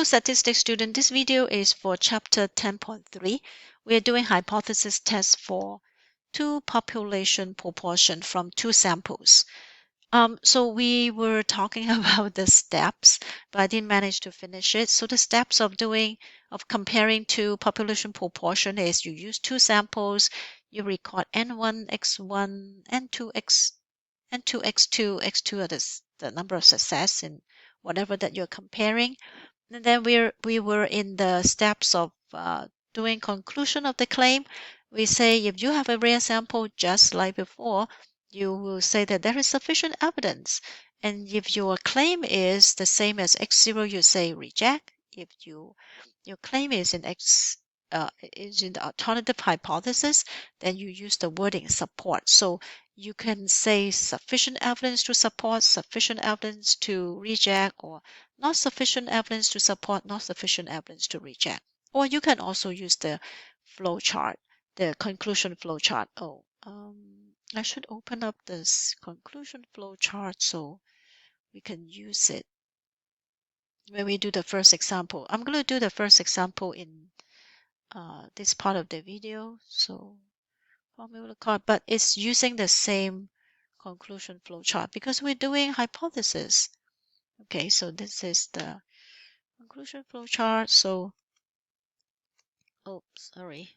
Hello statistics student, this video is for chapter 10.3. We are doing hypothesis tests for two population proportion from two samples. So we were talking about the steps, but I didn't manage to finish it. So the steps of comparing two population proportion is you use two samples, you record N1, X1, N2, N2, X2. X2 are the number of success in whatever that you're comparing. And then we were in the steps of doing conclusion of the claim. We say if you have a rare sample just like before, you will say that there is sufficient evidence. And if your claim is the same as X0, you say reject. If your claim is in is in the alternative hypothesis, then you use the wording support. So you can say sufficient evidence to support, sufficient evidence to reject, or not sufficient evidence to support, not sufficient evidence to reject. Or you can also use the flow chart, the conclusion flow chart. I should open up this conclusion flow chart so we can use it when we do the first example. I'm going to do the first example in this part of the video. So formula card, but it's using the same conclusion flow chart because we're doing hypothesis. Okay, so this is the conclusion flow chart. So, sorry.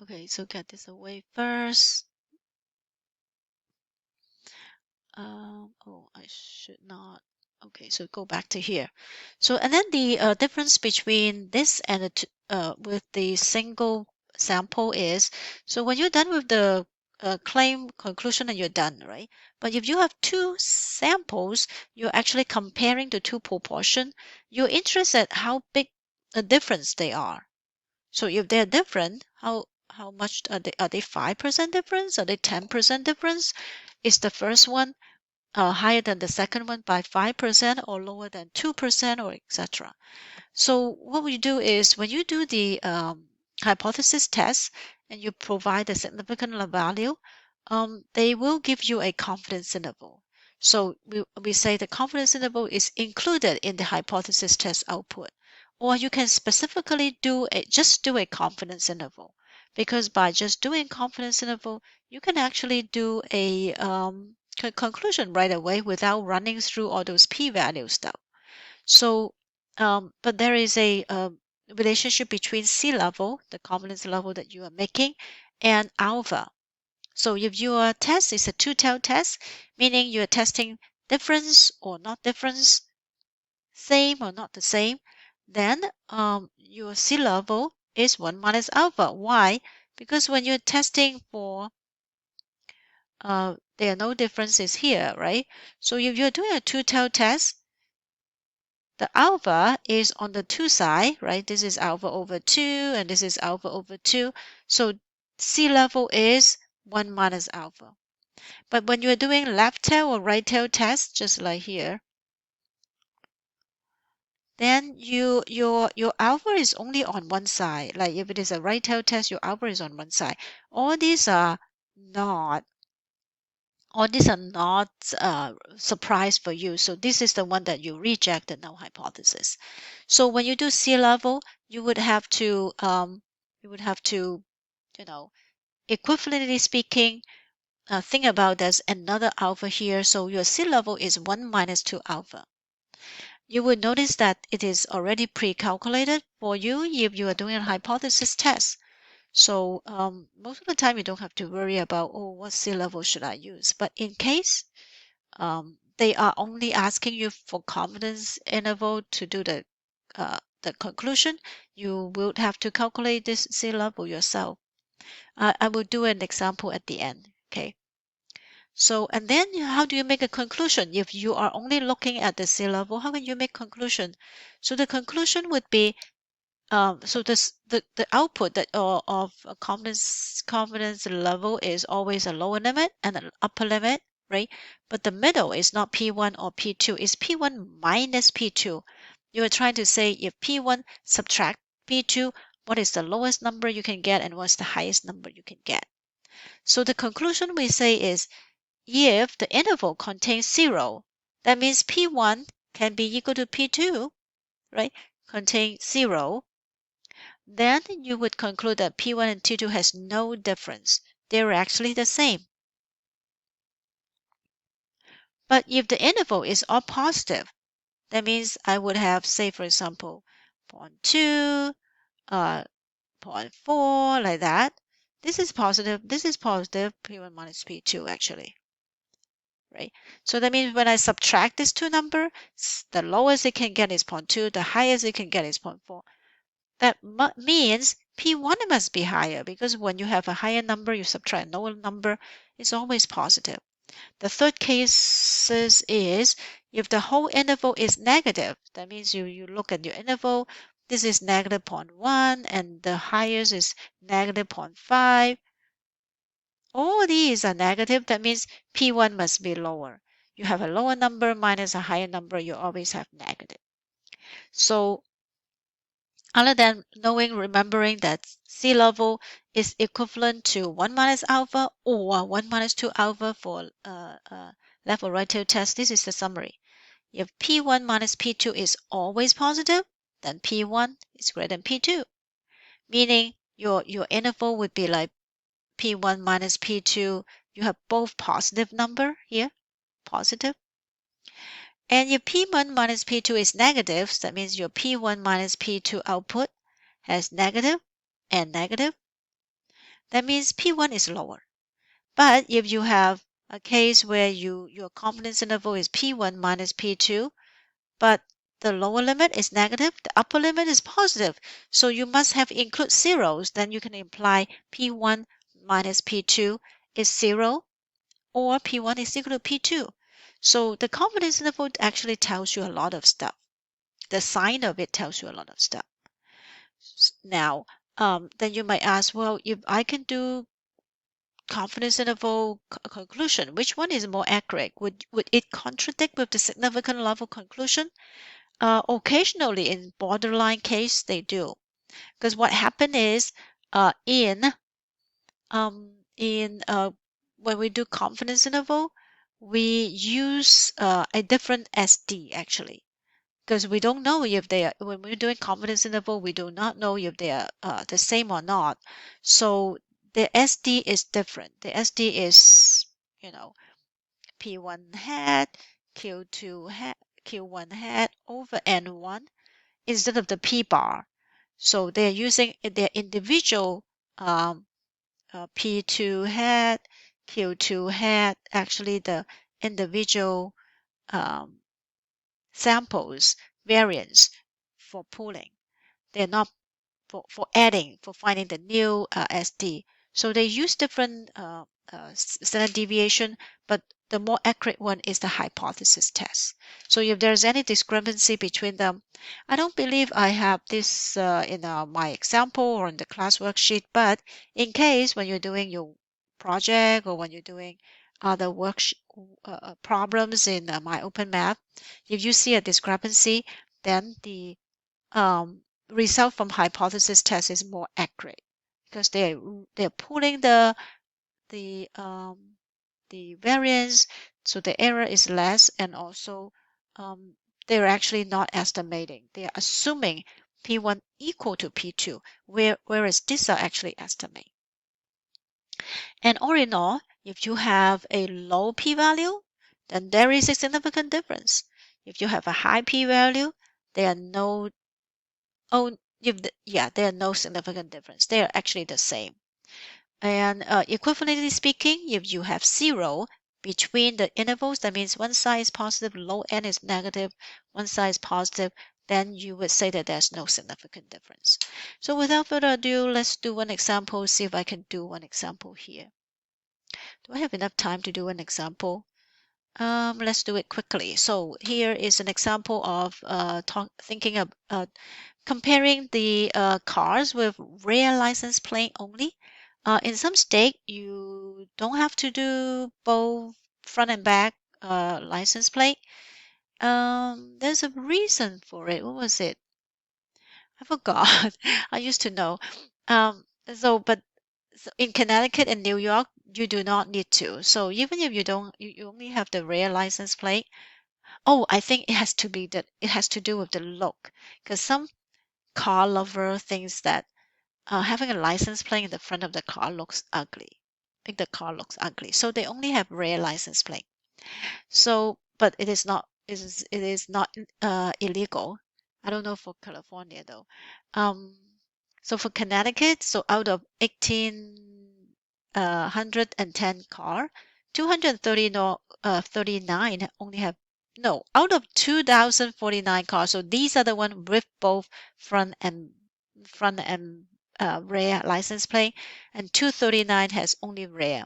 Okay, so get this away first. I should not. Okay, so go back to here. So, and then the difference between this and with the single sample is, so when you're done with the claim conclusion and you're done, right? But if you have two samples, you're actually comparing the two proportion. You're interested how big a difference they are. So if they're different, how much are they? Are they 5% difference? Are they 10% difference? Is the first one higher than the second one by 5% or lower than 2% or etc. So what we do is when you do the hypothesis test and you provide a significant value, they will give you a confidence interval. So we say the confidence interval is included in the hypothesis test output. Or you can specifically just do a confidence interval, because by just doing confidence interval, you can actually do a conclusion right away without running through all those p-value stuff. So, but there is a relationship between C-level, the confidence level that you are making, and alpha. So if your test is a two-tailed test, meaning you are testing difference or not difference, same or not the same, then your C-level is 1 minus alpha. Why? Because when you're testing for there are no differences here, right? So if you're doing a two-tailed test, the alpha is on the 2 side, right? This is alpha over 2 and this is alpha over 2. So C-level is 1 minus alpha. But when you're doing left tail or right tail test, just like here, then your alpha is only on one side. Like if it is a right tail test, your alpha is on one side. All these are not surprise for you. So this is the one that you reject the null hypothesis. So when you do C-level, you would have to equivalently speaking, think about there's another alpha here. So your C-level is 1 minus 2 alpha. You would notice that it is already pre-calculated for you if you are doing a hypothesis test. So most of the time you don't have to worry about, what C-level should I use? But in case they are only asking you for confidence interval to do the conclusion, you will have to calculate this C-level yourself. I will do an example at the end. Okay. So, and then how do you make a conclusion? If you are only looking at the C-level, how can you make conclusion? So the conclusion would be, so the output that of a confidence level is always a lower limit and an upper limit, right? But the middle is not P1 or P2, it's P1 minus P2. You are trying to say if P1 subtract P2, what is the lowest number you can get and what's the highest number you can get? So the conclusion we say is, if the interval contains 0, that means P1 can be equal to P2, right, contain 0, then you would conclude that P1 and T2 has no difference. They're actually the same. But if the interval is all positive, that means I would have, say, for example, 0.2, uh, 0.4, like that. This is positive, P1 minus P2 actually, right? So that means when I subtract these two numbers, the lowest it can get is 0.2, the highest it can get is 0.4. That means P1 must be higher because when you have a higher number, you subtract a lower number, it's always positive. The third case is if the whole interval is negative, that means you look at your interval, this is negative 0.1 and the highest is negative 0.5. All these are negative, that means P1 must be lower. You have a lower number minus a higher number, you always have negative. So other than remembering that C level is equivalent to 1 minus alpha or 1 minus 2 alpha for left or right tail test, this is the summary. If P1 minus P2 is always positive, then P1 is greater than P2, meaning your interval would be like P1 minus P2. You have both positive number here, positive. And if P1 minus P2 is negative, that means your P1 minus P2 output has negative and negative. That means P1 is lower. But if you have a case where your confidence interval is P1 minus P2, but the lower limit is negative, the upper limit is positive. So you must have include zeros. Then you can imply P1 minus P2 is 0 or P1 is equal to P2. So the confidence interval actually tells you a lot of stuff. The sign of it tells you a lot of stuff. Now, then you might ask, well, if I can do confidence interval conclusion, which one is more accurate? Would it contradict with the significant level conclusion? Occasionally, in borderline case, they do. Because what happened is, in when we do confidence interval, we use a different SD actually. Because we don't know if they are, when we're doing confidence interval, we do not know if they are the same or not. So the SD is different. The SD is, P1 hat, Q2 hat, Q1 hat over N1 instead of the P bar. So they're using their individual P2 hat, Q2 hat, actually the individual um, samples variance for pooling. They're not for adding, for finding the new SD. So they use different standard deviation, but the more accurate one is the hypothesis test. So if there's any discrepancy between them, I don't believe I have this in my example or in the class worksheet, but in case when you're doing your project or when you're doing other problems in my open math, if you see a discrepancy, then the um, result from hypothesis test is more accurate because they're pulling the the variance, so the error is less, and also they're actually not estimating. They are assuming P1 equal to P2, whereas these are actually estimating. And all in all, if you have a low p-value, then there is a significant difference. If you have a high p-value, there are no there are no significant difference. They are actually the same. And equivalently speaking, if you have 0 between the intervals, that means one side is positive, low end is negative, one side is positive, then you would say that there's no significant difference. So without further ado, let's do one example, see if I can do one example here. Do I have enough time to do an example? Let's do it quickly. So here is an example of thinking of comparing the cars with rear license plate only. In some state, you don't have to do both front and back license plate. There's a reason for it. What was it? I forgot. I used to know. But in Connecticut and New York, you do not need to. So even if you don't, you only have the rear license plate. Oh, I think it has to do with the look, because some car lover thinks that having a license plate in the front of the car looks ugly. Make the car looks ugly. So they only have rear license plate. So, but it is not illegal. I don't know for California though. Um, so for Connecticut, so out of 1,810 car, 230 no, 39 only have no out of 2,049 cars. So these are the one with both front and rear license plate, and 239 has only rear.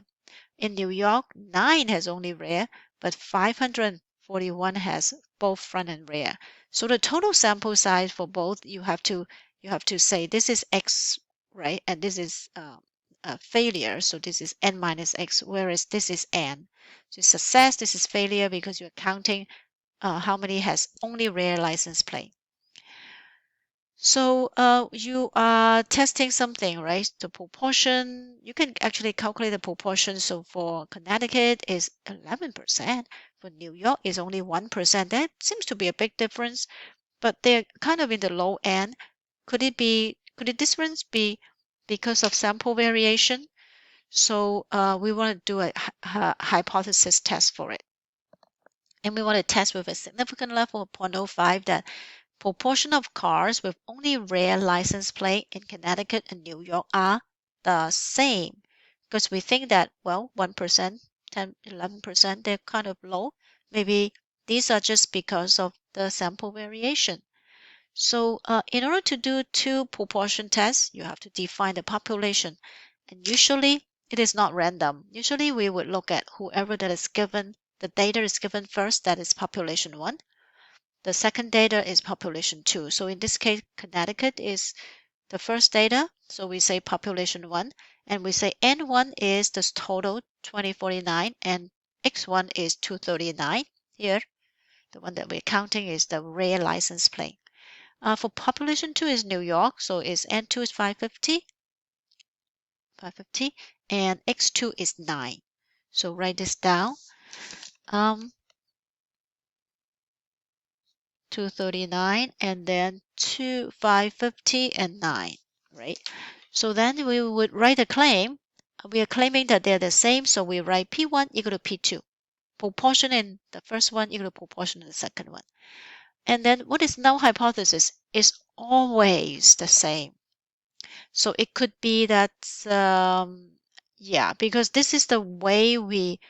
In New York, 9 has only rear, but 541 has both front and rear. So the total sample size for both, you have to say this is X, right? And this is a failure. So this is N minus X, whereas this is N. So success, this is failure because you're counting how many has only rear license plate. So you are testing something, right? The proportion, you can actually calculate the proportion. So for Connecticut is 11%. For New York is only 1%. That seems to be a big difference, but they're kind of in the low end. Could the difference be because of sample variation? So we want to do a hypothesis test for it. And we want to test with a significant level of 0.05 that proportion of cars with only rear license plate in Connecticut and New York are the same. Because we think that, well, 1%, 10, 11%, they're kind of low. Maybe these are just because of the sample variation. So in order to do two proportion tests, you have to define the population. And usually it is not random. Usually we would look at whoever that is given, the data is given first, that is population 1. The second data is population 2. So in this case, Connecticut is the first data. So we say population 1, and we say N1 is the total 2049 and X1 is 239. Here, the one that we're counting is the rear license plate. For population 2 is New York, so is N2 is 550, and X2 is 9. So write this down. 239 and then 550 and 9, right? So then we would write a claim. We are claiming that they're the same, so we write P1 equal to P2. Proportion in the first one equal to proportion in the second one. And then what is null hypothesis is always the same. So it could be that, yeah, because this is the way we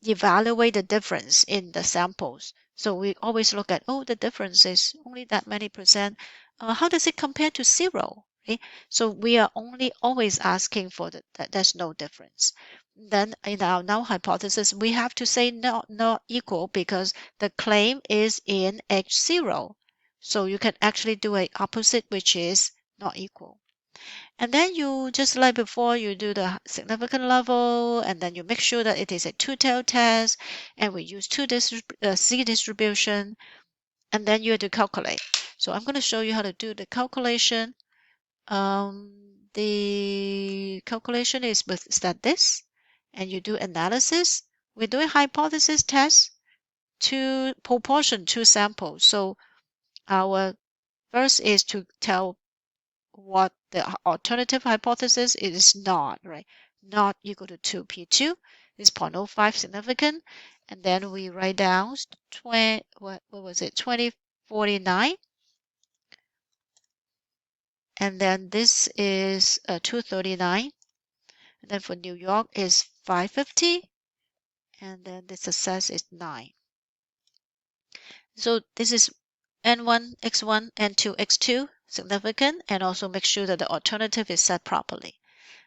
evaluate the difference in the samples. So we always look at, oh, the difference is only that many percent. How does it compare to 0? Right? So we are only always asking for that there's no difference. Then in our null hypothesis, we have to say not equal because the claim is in H0. So you can actually do a opposite, which is not equal. And then you, just like before, you do the significant level, and then you make sure that it is a two-tailed test, and we use Z distribution, and then you have to calculate. So I'm going to show you how to do the calculation. The calculation is with statistics, and you do analysis. We're doing hypothesis test to proportion to samples. So our first is to tell what the alternative hypothesis is not, right? Not equal to 2p2 is 0.05 significant. And then we write down what was it, 2049. And then this is 239. And then for New York is 550. And then the success is 9. So this is N1, X1, N2, X2 significant, and also make sure that the alternative is set properly.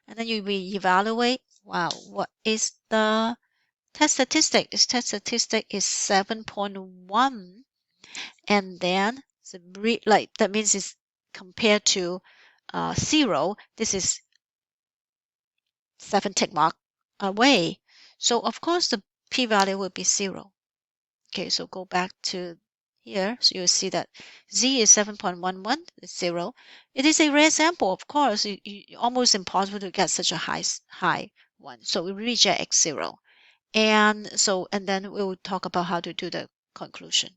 And then you will evaluate, wow, what is the test statistic? This test statistic is 7.1. And then that means it's compared to 0. This is 7 tick mark away. So of course the p-value will be 0. Okay, so go back to here. So you'll see that Z is 7.11, it's 0. It is a rare sample, of course. Almost impossible to get such a high one. So we reject X0. And then we'll talk about how to do the conclusion.